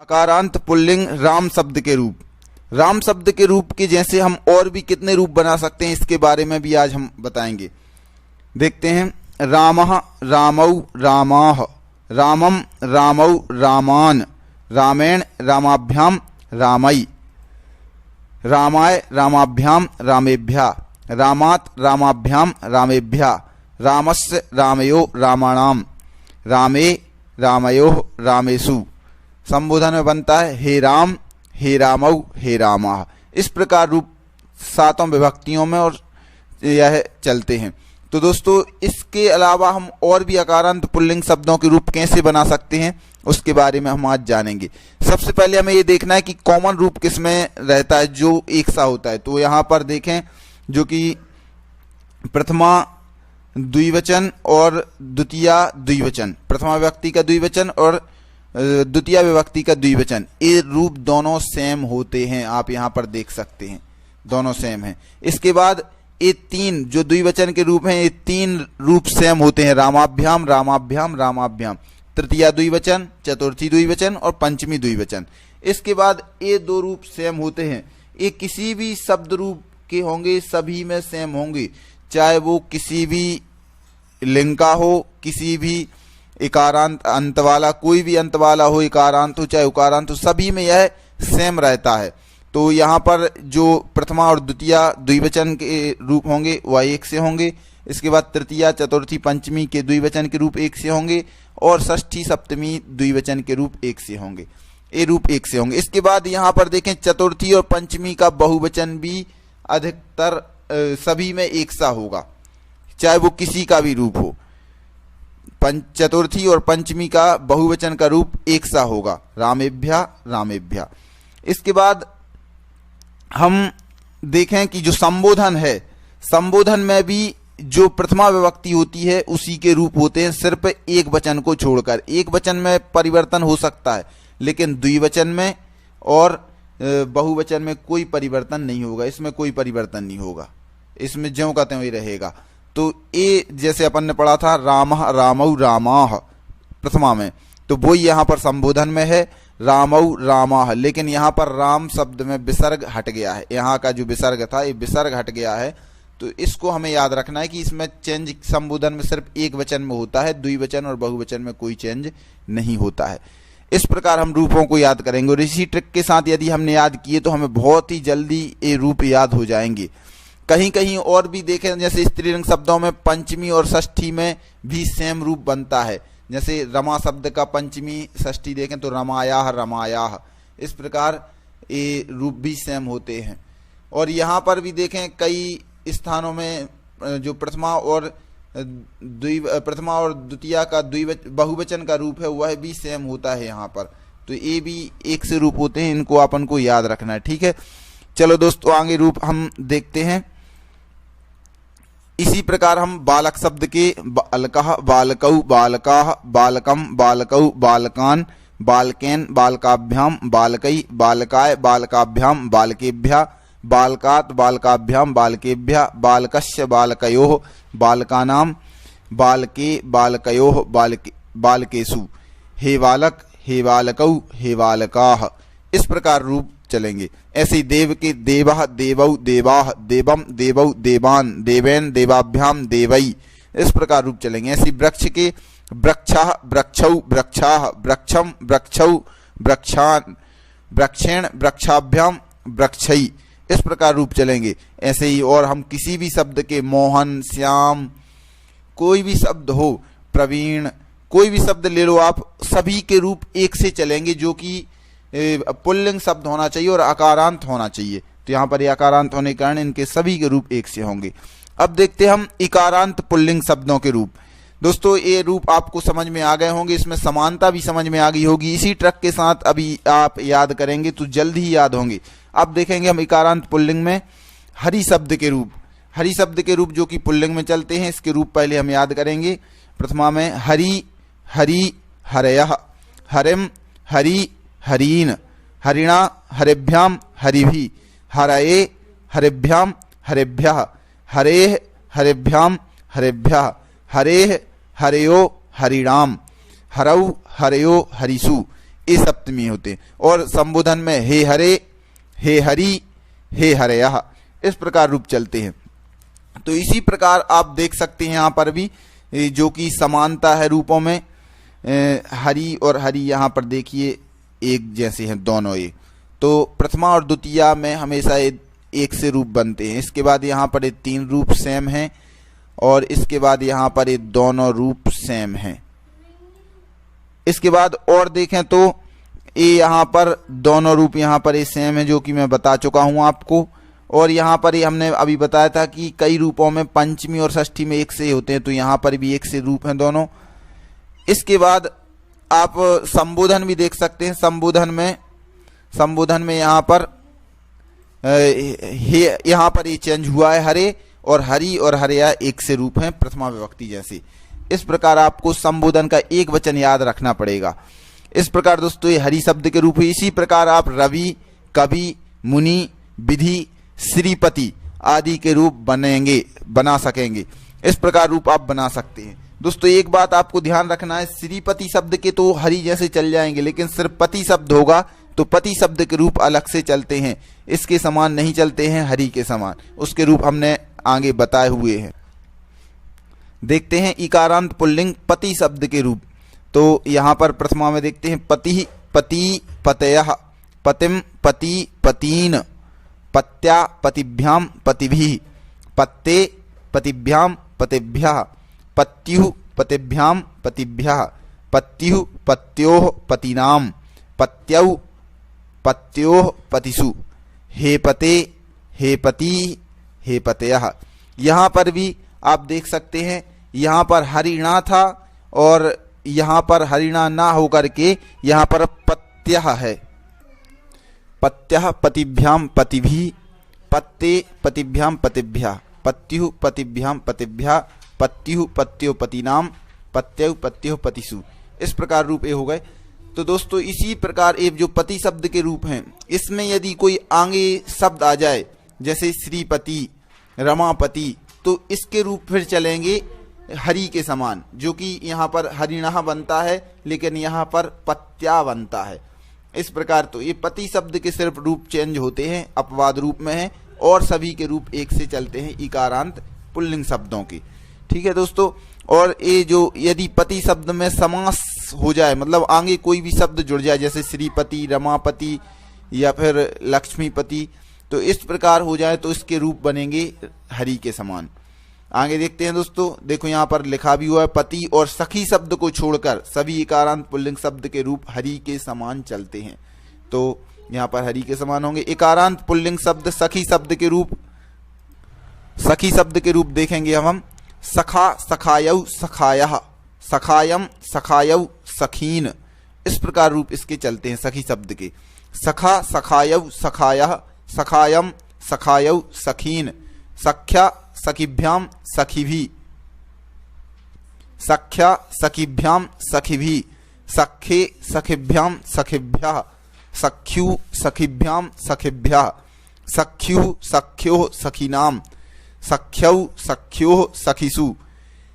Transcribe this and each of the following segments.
अकारांत pulling Ram शब्द के रूप। राम शब्द के रूप के जैसे हम और भी कितने रूप बना सकते हैं इसके बारे में भी आज हम बताएंगे। देखते हैं। रामः रामौ रामाः, रामम रामौ रामान, रामेण रामाभ्याम रामई, रामाय रामाभ्याम रामेभ्यः, रामात् रामाभ्याम रामेभ्यः, रामस्य रामयो रामाणाम, रामे रामयोः रामेषु। संबोधन में बनता है हे राम, हे रामौ, हे रामाः। इस प्रकार रूप सातों विभक्तियों में और यह चलते हैं। तो दोस्तों इसके अलावा हम और भी अकारांत पुल्लिंग शब्दों के रूप कैसे बना सकते हैं उसके बारे में हम आज जानेंगे। सबसे पहले हमें ये देखना है कि कॉमन रूप किसमें रहता है जो एक सा होता है। तो यहाँ पर देखें जो कि प्रथमा द्विवचन और द्वितीया द्विवचन, प्रथमा विभक्ति का द्विवचन और द्वितीय विभक्ति का द्विवचन, ये रूप दोनों सेम होते हैं। आप यहाँ पर देख सकते हैं दोनों सेम हैं। इसके बाद ये तीन जो द्विवचन के रूप हैं ये तीन रूप सेम होते हैं, रामाभ्याम रामाभ्याम रामाभ्याम, तृतीया द्विवचन, चतुर्थी द्विवचन और पंचमी द्विवचन। इसके बाद ये दो रूप सेम होते हैं। ये किसी भी शब्द रूप के होंगे, सभी में सेम होंगे, चाहे वो किसी भी लिंग का हो, किसी भी इकारांत अंत वाला, कोई भी अंत वाला हो, इकारांत हो चाहे उकारांत हो, सभी में यह सेम रहता है। तो यहाँ पर जो प्रथमा और द्वितीय द्विवचन के रूप होंगे वह एक से होंगे। इसके बाद तृतीया चतुर्थी पंचमी के द्विवचन के रूप एक से होंगे और षष्ठी सप्तमी द्विवचन के रूप एक से होंगे। ये रूप एक से होंगे। इसके बाद यहाँ पर देखें चतुर्थी और पंचमी का बहुवचन भी अधिकतर सभी में एक सा होगा, चाहे वो किसी का भी रूप हो। चतुर्थी और पंचमी का बहुवचन का रूप एक सा होगा, रामेभ्यः रामेभ्यः। इसके बाद हम देखें कि जो संबोधन है, संबोधन में भी जो प्रथमा विभक्ति होती है उसी के रूप होते हैं, सिर्फ एक वचन को छोड़कर। एक वचन में परिवर्तन हो सकता है लेकिन द्विवचन में और बहुवचन में कोई परिवर्तन नहीं होगा। इसमें कोई परिवर्तन नहीं होगा, इसमें ज्यों का त्यों ही रहेगा। तो ये जैसे अपन ने पढ़ा था रामः रामौ रामाः प्रथमा में, तो वो यहाँ पर संबोधन में है रामौ रामाः, लेकिन यहाँ पर राम शब्द में विसर्ग हट गया है। यहाँ का जो विसर्ग था ये विसर्ग हट गया है। तो इसको हमें याद रखना है कि इसमें चेंज संबोधन में सिर्फ एक वचन में होता है, द्विवचन और बहुवचन में कोई चेंज नहीं होता है। इस प्रकार हम रूपों को याद करेंगे और इसी ट्रिक के साथ यदि हमने याद किए तो हमें बहुत ही जल्दी ये रूप याद हो जाएंगे। कहीं कहीं और भी देखें, जैसे स्त्रीलिंग शब्दों में पंचमी और षष्ठी में भी सेम रूप बनता है। जैसे रमा शब्द का पंचमी षष्ठी देखें तो रमायाः रमायाः, इस प्रकार ये रूप भी सेम होते हैं। और यहाँ पर भी देखें कई स्थानों में जो प्रथमा और द्वितीया का बहुवचन का रूप है वह भी सेम होता है यहाँ पर। तो ये भी एक से रूप होते हैं, इनको अपन को याद रखना है। ठीक है, चलो दोस्तों आगे रूप हम देखते हैं। इसी प्रकार हम बालक शब्द के बालकः बालकौ बालकाः बालकम बालकौ बालकान बालकेन बालकाभ्याम बालकै बालकाय बालकाभ्याम बालकेभ्यः बालकात् बालकाभ्याम बालकेभ्यः बालकस्य बालकयोः बालकानां बालके बालकयोः बालकेषु, हे बालक हे बालकौ हे बालकाः। इस प्रकार रूप चलेंगे। ऐसे देव के देवः देवौ देवाः देवम देवौ देवान देवेन देवाभ्याम देवई, इस प्रकार रूप चलेंगे। ऐसे वृक्ष के वृक्षः वृक्षौ वृक्षाः वृक्षम वृक्षौ वृक्षान वृक्षेण वृक्षाभ्याम वृक्षई, इस प्रकार रूप चलेंगे। ऐसे ही और हम किसी भी शब्द के मोहन श्याम, कोई भी शब्द हो, प्रवीण, कोई भी शब्द ले लो आप, सभी के रूप एक से चलेंगे जो कि पुल्लिंग शब्द होना चाहिए और अकारांत होना चाहिए। तो यहाँ पर ये अकारांत होने के कारण इनके सभी के रूप एक से होंगे। अब देखते हैं हम इकारांत पुल्लिंग शब्दों के रूप। दोस्तों ये रूप आपको समझ में आ गए होंगे, इसमें समानता भी समझ में आ गई होगी। इसी ट्रिक के साथ अभी आप याद करेंगे तो जल्द ही याद होंगे। अब देखेंगे हम इकारांत पुल्लिंग में हरि शब्द के रूप। हरि शब्द के रूप जो कि पुल्लिंग में चलते हैं, इसके रूप पहले हम याद करेंगे। प्रथमा में हरि हरि हरयः, हरिम हरि हरीन, हरिणा हरिभ्याम हरिभि, हरये हरिभ्याम हरिभ्यः, हरेः हरिभ्याम हरिभ्यः, हरेः हरयो हरिणाम, हरौ हरयो हरिषु, ए सप्तमी होते हैं। और संबोधन में हे हरे, हे हरि, हे हरयः इस प्रकार रूप चलते हैं। तो इसी प्रकार आप देख सकते हैं यहाँ पर भी जो कि समानता है रूपों में, हरि और हरि यहाँ पर देखिए एक जैसे हैं दोनों एक। तो प्रथमा और द्वितीया में हमेशा एक से रूप बनते हैं। इसके बाद यहाँ पर ये 3 रूप सेम हैं और इसके बाद यहाँ पर ये दोनों रूप सेम हैं। इसके बाद और देखें तो ये यहाँ पर दोनों रूप यहाँ पर ये सेम है जो कि मैं बता चुका हूँ आपको। और यहाँ पर ये हमने अभी बताया था कि कई रूपों में पंचमी और षष्ठी में एक से होते हैं, तो यहाँ पर भी एक से रूप हैं दोनों। इसके बाद आप संबोधन भी देख सकते हैं। संबोधन में यहाँ पर यहाँ पर ये चेंज हुआ है, हरे और हरि और हरया एक से रूप हैं प्रथमा विभक्ति जैसे। इस प्रकार आपको संबोधन का एक वचन याद रखना पड़ेगा। इस प्रकार दोस्तों ये हरि शब्द के रूप है। इसी प्रकार आप रवि, कवि, मुनि, विधि, श्रीपति आदि के रूप बना सकेंगे। इस प्रकार रूप आप बना सकते हैं। दोस्तों एक बात आपको ध्यान रखना है, श्रीपति शब्द के तो हरि जैसे चल जाएंगे, लेकिन सिर्फ पति शब्द होगा तो पति शब्द के रूप अलग से चलते हैं, इसके समान नहीं चलते हैं हरि के समान। उसके रूप हमने आगे बताए हुए हैं। देखते हैं इकारांत पुल्लिंग पति शब्द के रूप। तो यहाँ पर प्रथमा में देखते हैं पति, पति, पतयः, पतिम, पति, पतीन, पत्या, पतिभ्याम, पतिभिः, पत्ते, पतिभ्याम, पतिभ्यः, पत्युः, पतिभ्याम, पतिभ्यः, पत्युः, पत्योः, पतीनाम, पत्यौ, पत्योः, पतिषु, हे पते, हे पति, हे पतयः। यहाँ पर भी आप देख सकते हैं, यहाँ पर हरिणा था और यहाँ पर हरिणा ना होकर के यहाँ पर पत्यः है। पत्यः पतिभ्याम पतिभिः, पत्ते पतिभ्याम पतिभ्यः, पत्युः पतिभ्याम पतिभ्यः, पत्युः पत्यो पतीनाम, पत्यौ पत्यो पतिषु। इस प्रकार रूप ये हो गए। तो दोस्तों इसी प्रकार ये जो पति शब्द के रूप हैं, इसमें यदि कोई आगे शब्द आ जाए जैसे श्रीपति, रमापति, तो इसके रूप फिर चलेंगे हरि के समान, जो कि यहाँ पर हरिणः बनता है लेकिन यहाँ पर पत्या बनता है। इस प्रकार तो ये पति शब्द के सिर्फ रूप चेंज होते हैं, अपवाद रूप में है, और सभी के रूप एक से चलते हैं इकारांत पुल्लिंग शब्दों के। ठीक है दोस्तों। और ये जो यदि पति शब्द में समास हो जाए, मतलब आगे कोई भी शब्द जुड़ जाए जैसे श्रीपति, रमापति या फिर लक्ष्मीपति, तो इस प्रकार हो जाए तो इसके रूप बनेंगे हरि के समान। आगे देखते हैं दोस्तों। देखो यहाँ पर लिखा भी हुआ है पति और सखी शब्द को छोड़कर सभी इकारांत पुल्लिंग शब्द के रूप हरि के समान चलते हैं। तो यहाँ पर हरि के समान होंगे। इकारांत पुल्लिंग शब्द सखी शब्द के रूप देखेंगे हम सखा, सखायौ, सखायः, सखायम, सखायौ, सखीन। इस प्रकार रूप इसके चलते हैं सखी शब्द के। सखा, सखायौ, सखायः, सखायम, सखायौ, सखीन, सख्या, सखिभ्याम, सखिभिः, सख्या, सखिभ्याम, सखिभिः, सखे, सखिभ्याम, सखिभ्यः, सख्यु, सखिभ्याम, सखिभ्यः, सख्युः, सख्योः, सखीनाम, सख्यौ, सख्योः, सखिषु,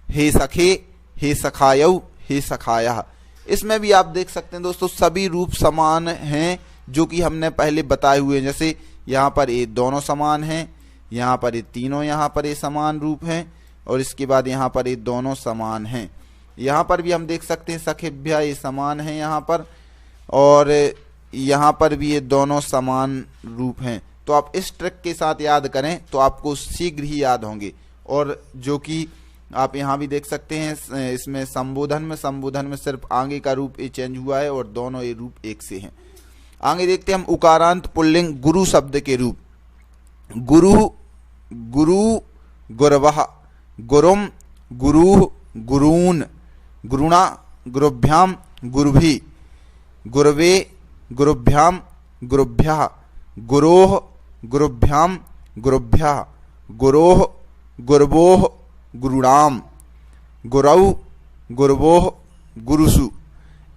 हे सखे, हे सखायौ, हे सखायः। इसमें भी आप देख सकते हैं दोस्तों सभी रूप समान हैं जो कि हमने पहले बताए हुए हैं। जैसे यहाँ पर ये दोनों समान हैं, यहाँ पर ये तीनों यहाँ पर ये समान रूप हैं, और इसके बाद यहाँ पर ये दोनों समान हैं। यहाँ पर भी हम देख सकते हैं सखेभ्या ये समान है यहाँ पर, और यहाँ पर भी ये दोनों समान रूप हैं। तो आप इस ट्रिक के साथ याद करें तो आपको शीघ्र ही याद होंगे। और जो कि आप यहाँ भी देख सकते हैं इसमें संबोधन में सिर्फ आगे का रूप ये चेंज हुआ है और दोनों ये रूप एक से हैं। आगे देखते हैं हम उकारांत पुल्लिंग गुरु शब्द के रूप। गुरु, गुरु, गुरवः, गुरुम, गुरुः, गुरून्, गुरुणा, गुरुभ्याम, गुरुभिः, गुरवे, गुरुभ्याम, गुरुभ्यः, गुरोः, गुरुभ्याम, गुरुभ्यः, गुरोः, गुरवोः, गुरुणाम, गुरौ, गुरवोः, गुरुषु।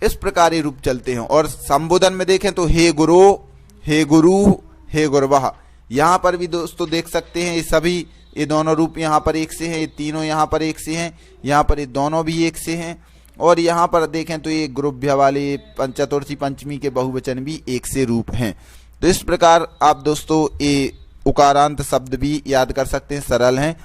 इस प्रकार ये रूप चलते हैं। और संबोधन में देखें तो हे गुरो, हे गुरु, हे गुरवः। यहाँ पर भी दोस्तों देख सकते हैं ये सभी ये दोनों रूप यहाँ पर एक से हैं, ये तीनों यहाँ पर एक से हैं, यहाँ पर ये दोनों भी एक से हैं। और यहाँ पर देखें तो ये ग्रुभ्य वाले चतुर्थी पंचमी के बहुवचन भी एक से रूप हैं। तो इस प्रकार आप दोस्तों ये उकारांत शब्द भी याद कर सकते हैं, सरल हैं।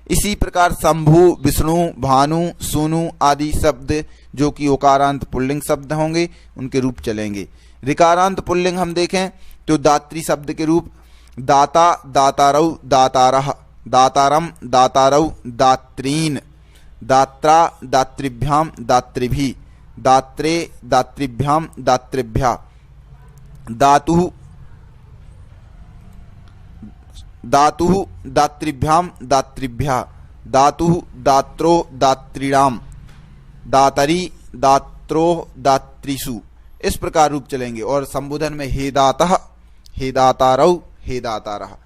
इसी प्रकार शंभु, विष्णु, भानु, सोनू आदि शब्द जो कि उकारांत पुल्लिंग शब्द होंगे उनके रूप चलेंगे। ऋकारांत पुल्लिंग हम देखें तो दात्री शब्द के रूप दाता, दातारौ, दातारः, दातारम, दातारौ, दात्रीन, दात्रा, दातृभ्याम, दातृभि, दात्रे, दातृभ्याम, दातृभ्या, दातुः, दातुः, दातृभ्याम, दातृभ्या, दातुः, दात्रो, दात्रीणाम, दातरी, दात्रो, दात्रीषु, इस प्रकार रूप चलेंगे। और संबोधन में हे दातः, हे दातारौ, हे दातारः,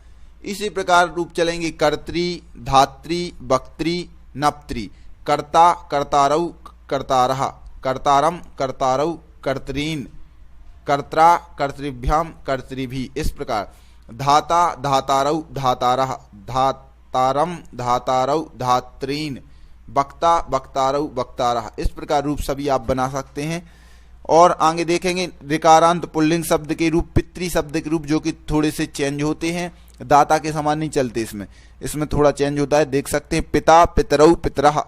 इसी प्रकार रूप चलेंगे कर्त्री, धात्री, वक्त्री, नप्त्री, कर्ता, कर्तारौ, कर्तारः, कर्तारम, कर्तारौ, कर्तरीन, कर्त्रा, कर्तृभ्याम, कर्तृभि, इस प्रकार धाता, धातारौ, धातारः, धातारम, धातारौ, धात्रीन, वक्ता, वक्तारौ, वक्तारः, इस प्रकार रूप सभी आप बना सकते हैं। और आगे देखेंगे ऋकारांत पुल्लिंग शब्द के रूप, पितृ शब्द के रूप जो कि थोड़े से चेंज होते हैं, दाता के समान नहीं चलते, इसमें थोड़ा चेंज होता है, देख सकते हैं। पिता, पितरौ, पितरः,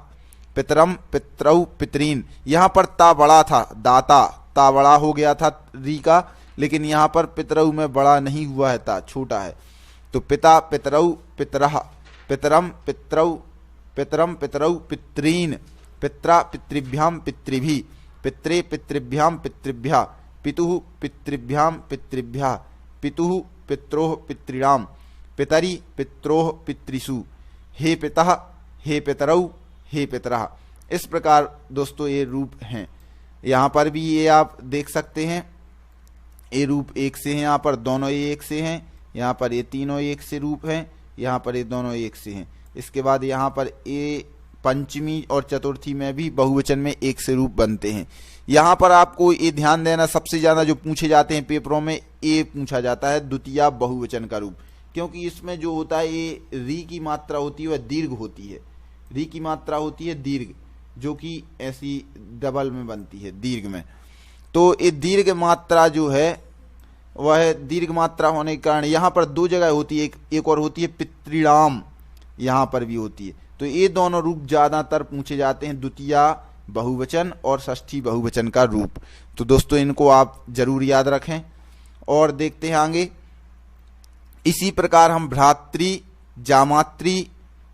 पितरम, पितरौ, पितरीन, यहाँ पर ता बड़ा था, दाता ता बड़ा हो गया था री का, लेकिन यहाँ पर पितरौ में बड़ा नहीं हुआ है, ता छोटा है। तो पिता, पितरौ, पितरः, पितरम, पितरौ, पितरम, पितरौ, पितरीन, पित्रा, पितृभ्याम, पितृभि, पित्रे, पितृभ्याम, पितृभ्या, पितुः, पितृभ्याम, पितृभ्या, पितुः, पित्रोः, पितॄणाम, पितरि, पित्रोः, पितृषु, हे पितः, हे पितरौ, हे पितरः, इस प्रकार दोस्तों ये रूप हैं। यहाँ पर भी ये आप देख सकते हैं, ये रूप एक से हैं, यहाँ पर दोनों ये एक से हैं, यहाँ पर ये तीनों एक से रूप हैं, यहाँ पर ये दोनों एक से हैं। इसके बाद यहाँ पर ये पंचमी और चतुर्थी में भी बहुवचन में एक से रूप बनते हैं। यहाँ पर आपको ये ध्यान देना, सबसे ज़्यादा जो पूछे जाते हैं पेपरों में ये पूछा जाता है द्वितीया बहुवचन का रूप, क्योंकि इसमें जो होता है ये री की मात्रा होती है वह दीर्घ होती है, री की मात्रा होती है दीर्घ, जो कि ऐसी डबल में बनती है दीर्घ में। तो ये दीर्घ मात्रा जो है वह दीर्घ मात्रा होने के कारण यहाँ पर दो जगह होती है, एक और होती है पितृणाम, यहाँ पर भी होती है। तो ये दोनों रूप ज़्यादातर पूछे जाते हैं, द्वितीया बहुवचन और षष्ठी बहुवचन का रूप। तो दोस्तों इनको आप जरूर याद रखें। और देखते हैं आगे, इसी प्रकार हम भ्रातृ, जामात्री,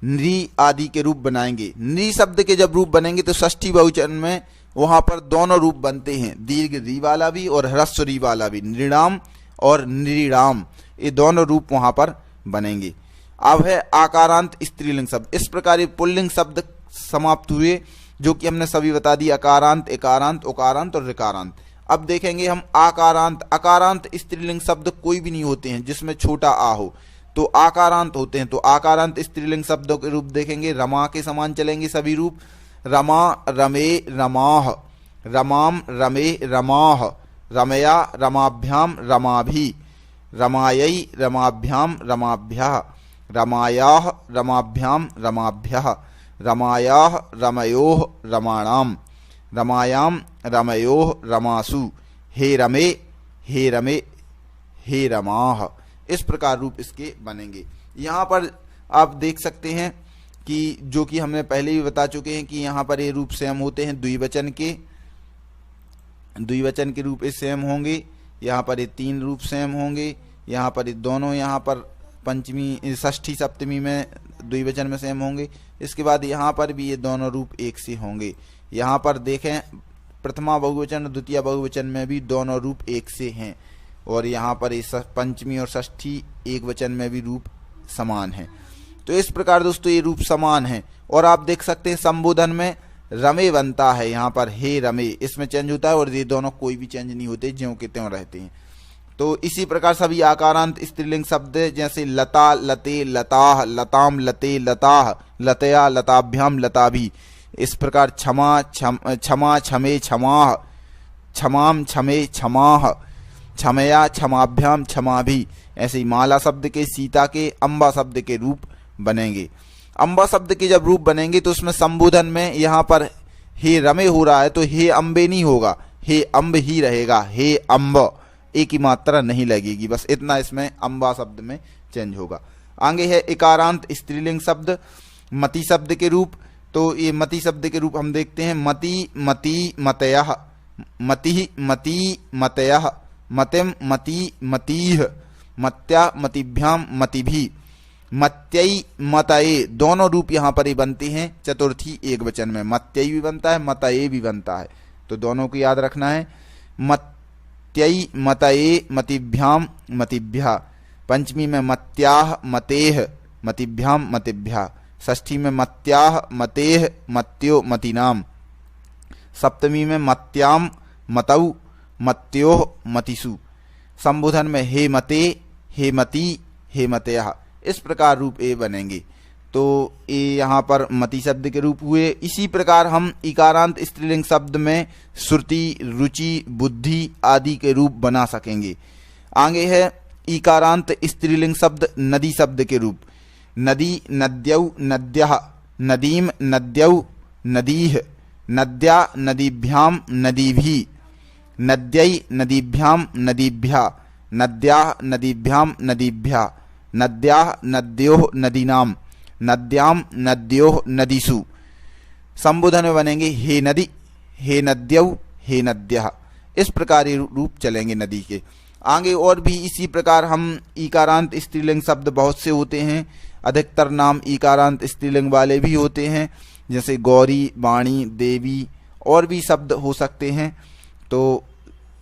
नृ आदि के रूप बनाएंगे। नृ शब्द के जब रूप बनेंगे तो षष्ठी बहुवचन में वहां पर दोनों रूप बनते हैं, दीर्घ री वाला भी और ह्रस्व री वाला भी, नृणाम और नृणाम, ये दोनों रूप वहां पर बनेंगे। अब है आकारांत स्त्रीलिंग शब्द। इस प्रकार ये पुल्लिंग शब्द समाप्त हुए, जो कि हमने सभी बता दी, अकारांत, एकारांत, उकारांत और ऋकारांत। अब देखेंगे हम आकारांत। अकारांत स्त्रीलिंग शब्द कोई भी नहीं होते हैं जिसमें छोटा आ हो, तो आकारांत होते हैं। तो आकारांत स्त्रीलिंग शब्दों के रूप देखेंगे, रमा के समान चलेंगे सभी रूप, रमा, रमे, रमाह, रमाम, रमे, रमाह, रमया, रमाभ्याम, रमाभि, रमायै, रमाभ्याम, रमाभ्यः, रमायाः, रमाभ्याम, रमाभ्यः, रमायाः, रमयोः, रमाणाम, रमायाम, रमयोः, रमासु, हे रमे, हे रमे, हे रमाः, इस प्रकार रूप इसके बनेंगे। यहाँ पर आप देख सकते हैं कि जो कि हमने पहले भी बता चुके हैं कि यहाँ पर ये रूप सेम होते हैं, द्विवचन के रूप सेम होंगे। यहाँ पर ये तीन रूप सेम होंगे, यहाँ पर ये दोनों, यहाँ पर पंचमी, षष्ठी, सप्तमी में द्विवचन में सेम होंगे। इसके बाद यहाँ पर भी ये दोनों रूप एक से होंगे। यहाँ पर देखें प्रथमा बहुवचन और द्वितीय बहुवचन में भी दोनों रूप एक से हैं, और यहाँ पर ये पंचमी और षष्ठी एक वचन में भी रूप समान है। तो इस प्रकार दोस्तों ये रूप समान है। और आप देख सकते हैं संबोधन में रमे बनता है, यहाँ पर हे रमे, इसमें चेंज होता है, और ये दोनों कोई भी चेंज नहीं होते, ज्यों के त्यों रहते हैं। तो इसी प्रकार सभी आकारांत स्त्रीलिंग शब्द जैसे लता, लते, लताह, लताम, लते, लताह, लतया, लताभ्याम, लताभि, इस प्रकार क्षमा, क्षमा, क्षमे, क्षमाह, क्षमाम, क्षमे, क्षमाह, क्षमया, क्षमाभ्याम, क्षमाभि, ऐसे ही माला शब्द के, सीता के, अम्बा शब्द के रूप बनेंगे। अम्बा शब्द के जब रूप बनेंगे तो उसमें संबोधन में यहाँ पर हे रमे हो रहा है तो हे अम्बे नहीं होगा, हे अम्ब ही रहेगा, हे अम्ब, एक ही मात्रा नहीं लगेगी, बस इतना इसमें अम्बा शब्द में चेंज होगा। आगे है इकारांत स्त्रीलिंग शब्द मति शब्द के रूप। तो ये मति शब्द के रूप हम देखते हैं, मति मति मतयः, मति मति मतयः, मतिम मति मतीह, मत्या मतिभ्याम मतिभी, मत्यई मतये, दोनों रूप यहाँ पर ही बनते हैं चतुर्थी एक वचन में, मत्यई भी बनता है मतये भी बनता है, तो दोनों को याद रखना है। मत्यई मतये मतिभ्याम मतिभ्या, पंचमी में मत्याह मतेह मतिभ्याम मतिभ्या, षष्ठी में मत्याह मतेह मत्यो मतिनाम, सप्तमी में मत्याम मतौ मत्योह मतिषु, संबोधन में हे मते हे मति हे मतयः, इस प्रकार रूप ए बनेंगे। तो ये यहाँ पर मति शब्द के रूप हुए। इसी प्रकार हम इकारांत स्त्रीलिंग शब्द में श्रुति रुचि बुद्धि आदि के रूप बना सकेंगे। आगे है इकारांत स्त्रीलिंग शब्द नदी शब्द के रूप, नदी नद्यौ नद्यः, नदीम नद्यौ नदीः, नद्या नदीभ्याम नदीभिः, नद्यै नदीभ्याम नदीभ्या, नद्याः नदीभ्याम नदीभ्या, नद्याः नद्योः नदीनाम, नद्याम नद्योः नदीषु, संबोधन में बनेंगे हे नदी हे नद्यौ हे नद्यः, इस प्रकार ये रूप चलेंगे नदी के। आगे और भी इसी प्रकार हम इकारांत स्त्रीलिंग शब्द बहुत से होते हैं, अधिकतर नाम इकारांत स्त्रीलिंग वाले भी होते हैं, जैसे गौरी वाणी देवी और भी शब्द हो सकते हैं। तो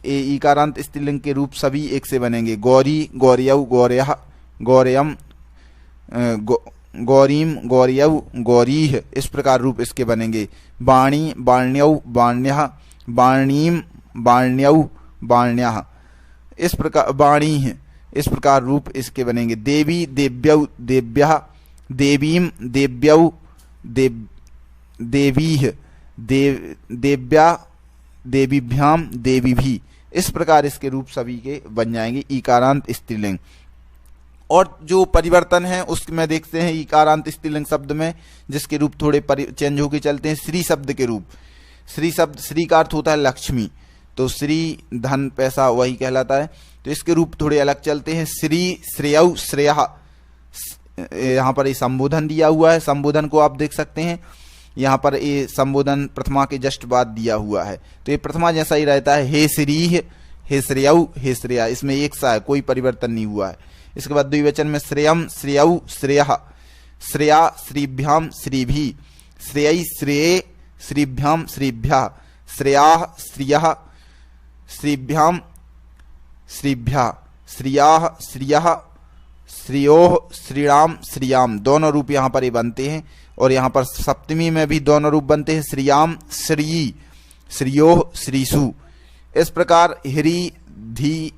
ये इकारांत स्त्रीलिंग के रूप सभी एक से बनेंगे, गौरी गौर्यौ गौर्यः गौर्यम, गौरीम गौर्यौ गौरीह, इस प्रकार रूप इसके बनेंगे। वाणी वाण्यौ वाण्यः, वाणीम वाण्यौ वाण्यः, इस प्रकार वाणी है, इस प्रकार रूप इसके बनेंगे। देवी देव्यौ देव्यः, देवीम देव्यौ देवीः, देव्या देवीभ्याम देवीभी, इस प्रकार इसके रूप सभी के बन जाएंगे इकारांत स्त्रीलिंग। और जो परिवर्तन है उसमें देखते हैं इकारांत स्त्रीलिंग शब्द में, जिसके रूप थोड़े चेंज होके चलते हैं। श्री शब्द के रूप, श्री शब्द श्री का अर्थ होता है लक्ष्मी, तो श्री धन पैसा वही कहलाता है, तो इसके रूप थोड़े अलग चलते हैं। श्री श्रेयौ श्रेयः, यहाँ पर ये संबोधन दिया हुआ है, संबोधन को आप देख सकते हैं, यहाँ पर ये संबोधन प्रथमा के जस्ट बाद दिया हुआ है, तो ये प्रथमा जैसा ही रहता है। हे श्री हे श्रेयौ हे श्रेया, इसमें एक सा है, कोई परिवर्तन नहीं हुआ है। इसके बाद द्विवचन में श्रेयम श्रेयौ श्रेयः, श्रेया श्रीभ्याम श्रीभी, श्रेयै श्रेये श्रीभ्याम श्रीभ्यः, श्रेयाः श्रियः श्रीभ्याम श्रीभ्यः, श्रियाः श्रियः श्रियोः श्रीराम श्रियाम, दोनों रूप यहाँ पर ये बनते हैं। और यहाँ पर सप्तमी में भी दोनों रूप बनते हैं, श्रियाम श्री श्रियोः श्रीसु, इस प्रकार ह्री धी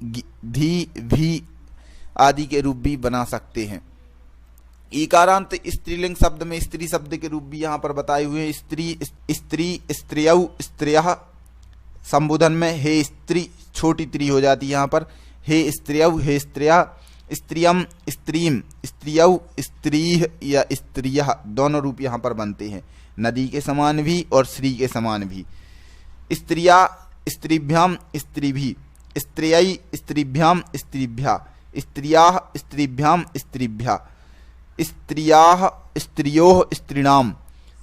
धी भी आदि के रूप भी बना सकते हैं। इकारांत स्त्रीलिंग शब्द में स्त्री शब्द के रूप भी यहाँ पर बताए हुए हैं। स्त्री स्त्री स्त्रियौ स्त्रियः, संबोधन में हे स्त्री छोटी त्री हो जाती है यहाँ पर, हे स्त्रियौ हे स्त्रियः, स्त्रियम स्त्रीम स्त्रियौ स्त्रीः या स्त्रियः, दोनों रूप यहाँ पर बनते हैं, नदी के समान भी और श्री के समान भी। स्त्रिया स्त्रीभ्याम स्त्रीभी, स्त्रियै स्त्रीभ्याम स्त्रीभ्या, स्त्रियाः स्त्रीभ्याम स्त्रीभ्या, स्त्रियाः स्त्रियोः स्त्रीणाम,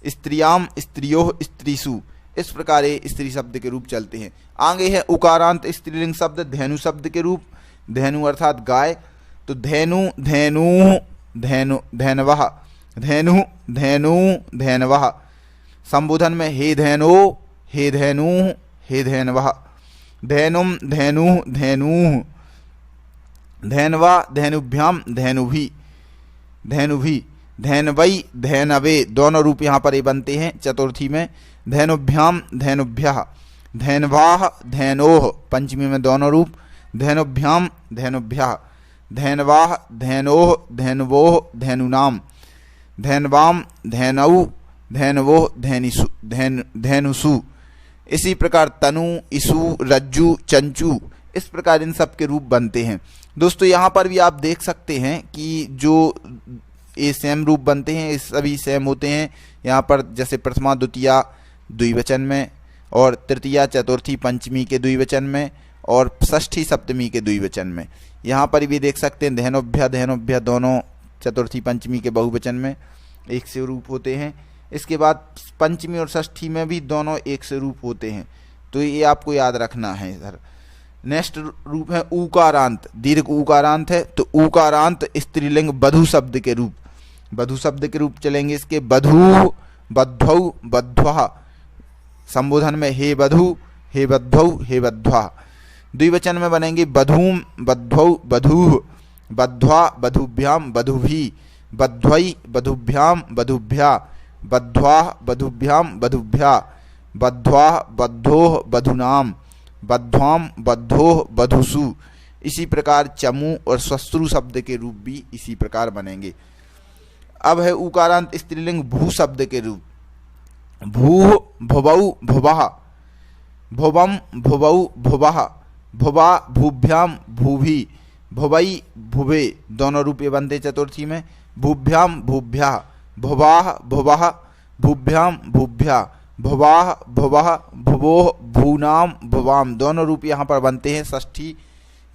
स्त्रियाम स्त्रियोः स्त्रीषु, इस प्रकार ये स्त्री शब्द के रूप चलते हैं। आगे है उकारांत स्त्रीलिंग शब्द धेनु शब्द के रूप, धेनु अर्थात गाय, तो धेनु धेनु धेनु धेनवः, धेनु धेनु धेनवः, संबोधन में हे धेनो हे धेनु हे धेनवः, धेनुम धेनु धेनु, धेनवा धेनुभ्याम धेनुभि धेनुभि, धेनवै धेनवे, दोनों रूप यहाँ पर ये बनते हैं चतुर्थी में। धेनुभ्याम धेनुभ्यः, धेनवाः धेनोः, पंचमी में दोनों रूप, धेनुभ्याम धेनुभ्यः, धेनवाः धेनोः धेनवोः धेनुनाम, धेनवाम धेनौ धेनवोः धेनिषु धेनुषु, इसी प्रकार तनु इसु रज्जु चंचू, इस प्रकार इन सब के रूप बनते हैं। दोस्तों यहाँ पर भी आप देख सकते हैं कि जो ये सेम रूप बनते हैं, ये सभी सेम होते हैं। यहाँ पर जैसे प्रथमा द्वितीया द्विवचन में, और तृतीया चतुर्थी पंचमी के द्विवचन में, और षष्ठी सप्तमी के द्विवचन में। यहाँ पर भी देख सकते हैं धेनुभ्य दोनों चतुर्थी पंचमी के बहुवचन में एक से रूप होते हैं। इसके बाद पंचमी और षष्ठी में भी दोनों एक से रूप होते हैं, तो ये आपको याद रखना है इधर। नेक्स्ट रूप है ऊकारांत, दीर्घ ऊकारांत है, तो ऊकारांत स्त्रीलिंग बधू शब्द के रूप, बधू शब्द के रूप चलेंगे इसके। बधू, बद्धौ, बध्वा, संबोधन में हे बधू, हे बद्धौ, हे बध्वा। द्विवचन में बनेंगे बधूम, बद्धौ, बधूः, बध्वा, बधुभ्याम, बधुभी, बध्वै, बधुभ्याम, बधुभ्या, बध्वा, बधुभ्याम, बधुभ्या, बध्वा, बद्धोः, बधूनाम, बध्वाम, बद्धोः, बधुषु। इसी प्रकार चमू और श्वश्रु शब्द के रूप भी इसी प्रकार बनेंगे। अब है उकारांत स्त्रीलिंग भू शब्द के रूप। भू, भुवौ, भुवः, भुवम, भुवौ, भुवः, भुवा, भूभ्याम, भूभि, भुवै, भुवे, दोनों रूप ये बनते चतुर्थी में। भूभ्याम, भूभ्या, भुवाः, भुवः, भूभ्याम, भूभ्या, भुवाः, भुवः, भुवोः, भूनाम, भुवाम, दोनों रूप यहाँ पर बनते हैं षष्ठी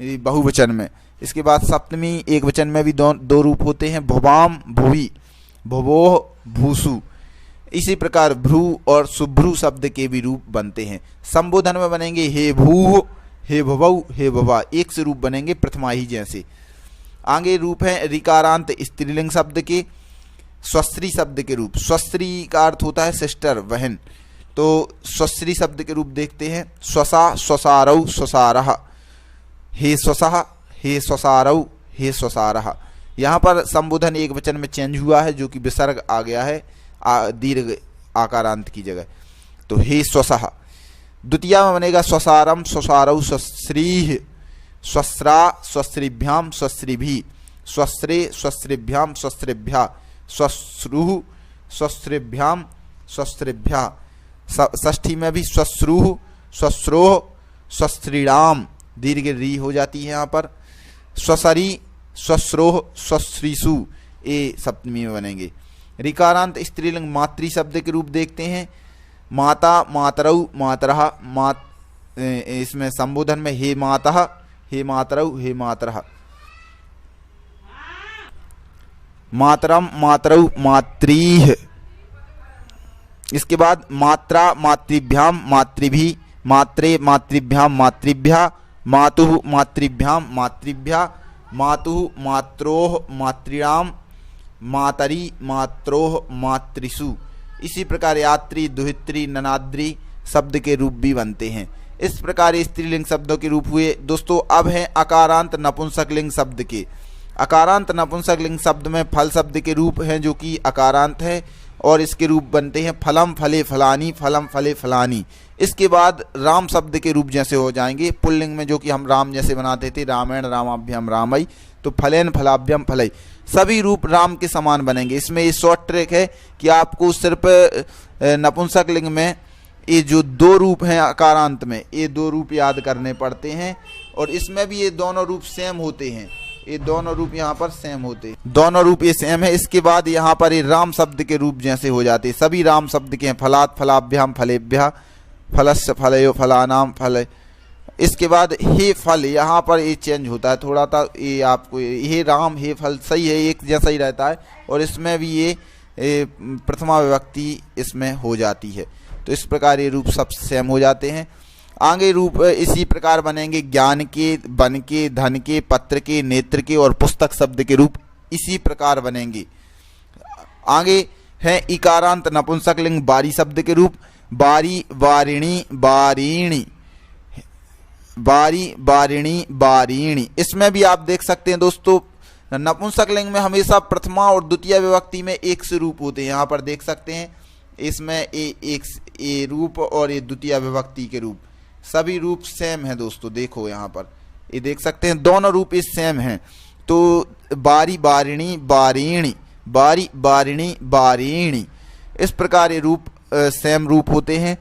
बहुवचन में। इसके बाद सप्तमी एक वचन में भी दो रूप होते हैं, भुवाम, भुवि, भुवोः, भूसु। इसी प्रकार भ्रू और सुभ्रू शब्द के भी रूप बनते हैं। संबोधन में बनेंगे हे भू, हे भुवौ, हे भुवा, एक से रूप बनेंगे प्रथमाही जैसे। आगे रूप है ऋकारांत स्त्रीलिंग शब्द के स्वस्त्री शब्द के रूप। स्वस्त्री का अर्थ होता है सिस्टर, बहन, तो स्वस्त्री शब्द के रूप देखते हैं। स्वसा, स्वसारौ, स्वसारः, हे स्वसः, हे स्वसारौ, हे स्वसारः। यहाँ पर संबोधन एक वचन में चेंज हुआ है, जो कि विसर्ग आ गया है दीर्घ आकारांत की जगह, तो हे स्वसः। द्वितीया में बनेगा स्वसारम, स्वसारौ, स्वस्रीः, स्वस्रा, स्वस्त्रिभ्याम, स्वस्त्रिभिः, स्वस्रे, स्वस्त्रिभ्याम, स्वस्त्रिभ्यः, स्वश्रुः, स्वस्त्रिभ्याम, स्वस्त्रिभ्यः। षष्ठी में भी स्वश्रुः, स्वश्रोः, स्वस्त्रीणाम, दीर्घ री हो जाती है यहाँ पर। स्वसरी, स्वश्रोः, स्वश्रीषु, ये सप्तमी में बनेंगे। ऋकारांत स्त्रीलिंग मातृ शब्द के रूप देखते हैं। माता, मातरौ, मातरः, इसमें संबोधन में हे मातः, हे मातरौ, हे मातरः, मातरम, मातरौ, मातृः। इसके बाद मात्रा, मातृभ्याम, मातृभिः, मात्रे, मातृभ्याम, मातृभ्यः, मातुः, मातृभ्याम, मातृभ्यः, मातुः, मात्रोः, मातृणाम, मातरि, मात्रोः, मातृषु। इसी प्रकार यात्री, दुहित्री, ननाद्री शब्द के रूप भी बनते हैं। इस प्रकार स्त्रीलिंग शब्दों के रूप हुए। दोस्तों अब है अकारांत नपुंसकलिंग शब्द के। अकारांत नपुंसकलिंग शब्द में फल शब्द के रूप हैं जो कि अकारांत है, और इसके रूप बनते हैं फलम, फले, फलानी, फलम, फले, फलानी। इसके बाद राम शब्द के रूप जैसे हो जाएंगे पुल्लिंग में, जो कि हम राम जैसे बनाते थे, रामायण, रामाभ्याम, रामई, तो फलेन, फलाभ्यम, फलई, सभी रूप राम के समान बनेंगे। इसमें ये शॉर्ट ट्रिक है कि आपको सिर्फ नपुंसकलिंग में ये जो दो रूप हैं अकारांत में, ये दो रूप याद करने पड़ते हैं, और इसमें भी ये दोनों रूप सेम होते हैं। ये दोनों रूप यहाँ पर सेम होते हैं, दोनों रूप ये सेम है। इसके बाद यहाँ पर ये राम शब्द के रूप जैसे हो जाते हैं, सभी राम शब्द के हैं। फलात, फलाभ्याम, फलेभ्यः, फलस्य, फलयो, फलानाम, फल। इसके बाद हे फल, यहाँ पर ये चेंज होता है थोड़ा, था ये आपको हे राम, हे फल सही है, एक जैसा ही रहता है, और इसमें भी ये प्रथमा विभक्ति इसमें हो जाती है। तो इस प्रकार ये रूप सब सेम हो जाते हैं। आगे रूप इसी प्रकार बनेंगे ज्ञान के, बन के, धन के, पत्र के, नेत्र के और पुस्तक शब्द के रूप इसी प्रकार बनेंगे। आगे है इकारांत नपुंसकलिंग बारी शब्द के रूप। बारी, वारिणी, बारीणी, बारी, बारिणी, बारीणी। इसमें भी आप देख सकते हैं दोस्तों, नपुंसकलिंग में हमेशा प्रथमा और द्वितीय विभक्ति में एक से रूप होते हैं। यहाँ पर देख सकते हैं इसमें ए रूप और ये द्वितीय विभक्ति के रूप, सभी रूप सेम है दोस्तों। देखो यहाँ पर ये देख सकते हैं दोनों रूप इस सेम हैं। तो बारी, बारिणी, बारीणी, बारी, बारिणी, बारीणी, इस प्रकार ये रूप सेम रूप होते हैं।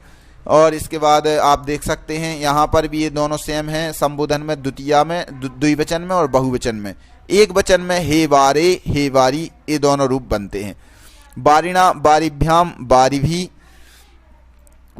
और इसके बाद आप देख सकते हैं यहाँ पर भी ये दोनों सेम हैं, संबोधन में, द्वितीया में, द्विवचन में और बहुवचन में। एक वचन में हे बारे, हे बारी, ये दोनों रूप बनते हैं। बारिणा, बारिभ्याम, बारिभी,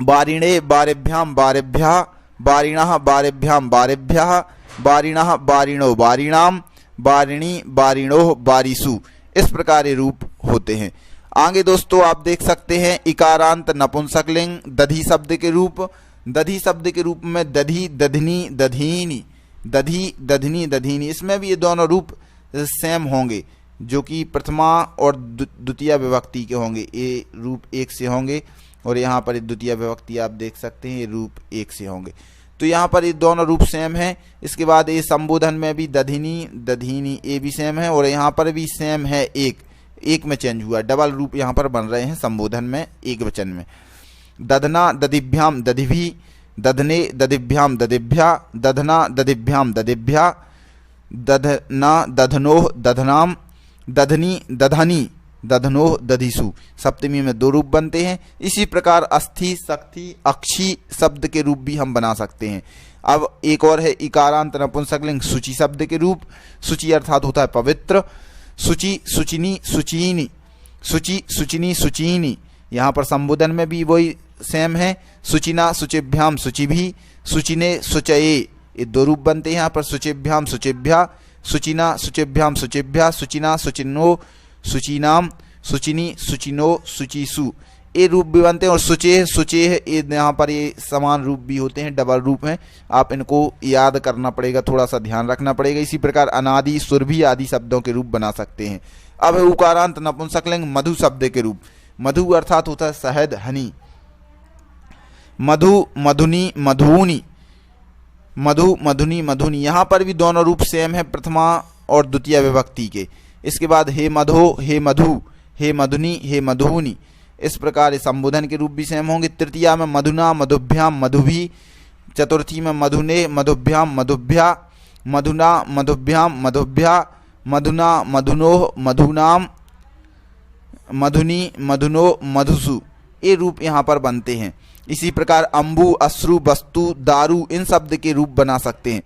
बारिणे बारिभ्याम बारिभ्यः, बारिणः बारिभ्याम बारिभ्यः, बारिणः बारिणो बारिणाम, बारिणी बारिणोः बारिषु। इस प्रकार ये रूप होते हैं। आगे दोस्तों आप देख सकते हैं इकारांत नपुंसकलिंग दधि शब्द के रूप। दधि शब्द के रूप में दधि दधनी दधीनी, दधि दधनी दधीनी, इसमें भी ये दोनों रूप सेम होंगे जो कि प्रथमा और द्वितीय विभक्ति के होंगे। ये रूप एक से होंगे और यहाँ पर द्वितीय विभक्ति आप देख सकते हैं ये रूप एक से होंगे। तो यहाँ पर ये दोनों रूप सेम है। इसके बाद ये संबोधन में भी दधिनी दधीनी ये भी सेम है और यहाँ पर भी सेम है, एक में चेंज हुआ, डबल रूप यहाँ पर बन रहे हैं संबोधन में एक वचन में। दधना दधिभ्याम दधिभि, दधने दधिभ्याम दधिभ्या, दधना दधिभ्याम दधिभ्या, दधना दधनोह दधनाम, दधनी दधनी दधनोह दधिसु। सप्तमी में दो रूप बनते हैं। इसी प्रकार अस्थि शक्ति अक्षी शब्द के रूप भी हम बना सकते हैं। अब एक और है इकारांत नपुंसकलिंग शुचि शब्द के रूप। शुचि अर्थात होता है पवित्र। शुचि शुचिनी शुचीनी, शुचि शुचिनी शुचीनी, यहाँ पर संबोधन में भी वही सेम है। शुचिना शुचिभ्याम शुचिभि, शुचिने शुचये, ये दो रूप बनते हैं यहाँ पर शुचिभ्याम शुचिभ्या, शुचिना शुचिभ्याम शुचिभ्या, शुचिना शुचिनो शुचिनाम, शुचिनी शुचिनो शुचिसु, ये रूप भी बनते हैं। और शुचेह शुचेह ये यहाँ पर ये समान रूप भी होते हैं, डबल रूप हैं। आप इनको याद करना पड़ेगा, थोड़ा सा ध्यान रखना पड़ेगा। इसी प्रकार अनादि सुरभि आदि शब्दों के रूप बना सकते हैं। अब है उकारांत नपुंसकलिंग मधु शब्द के रूप। मधु अर्थात होता है शहद हनी। मधु मधुनी मधुनी, मधु मधुनी मधुनी, यहाँ पर भी दोनों रूप सेम है प्रथमा और द्वितीय विभक्ति के। इसके बाद हे मधो हे मधु, हे मधुनी हे मधुनी, इस प्रकार संबोधन के रूप भी सेम होंगे। तृतीया में मधुना मधुभ्याम मधुभी, चतुर्थी में मधुने मधुभ्याम मधुभ्या, मधुना मधुभ्याम मधुभ्या, मधुना मधुनोह मधुनाम, मधुनी मधुनो मधुसु, ये रूप यहाँ पर बनते हैं। इसी प्रकार अंबु अश्रु वस्तु दारू इन शब्द के रूप बना सकते हैं।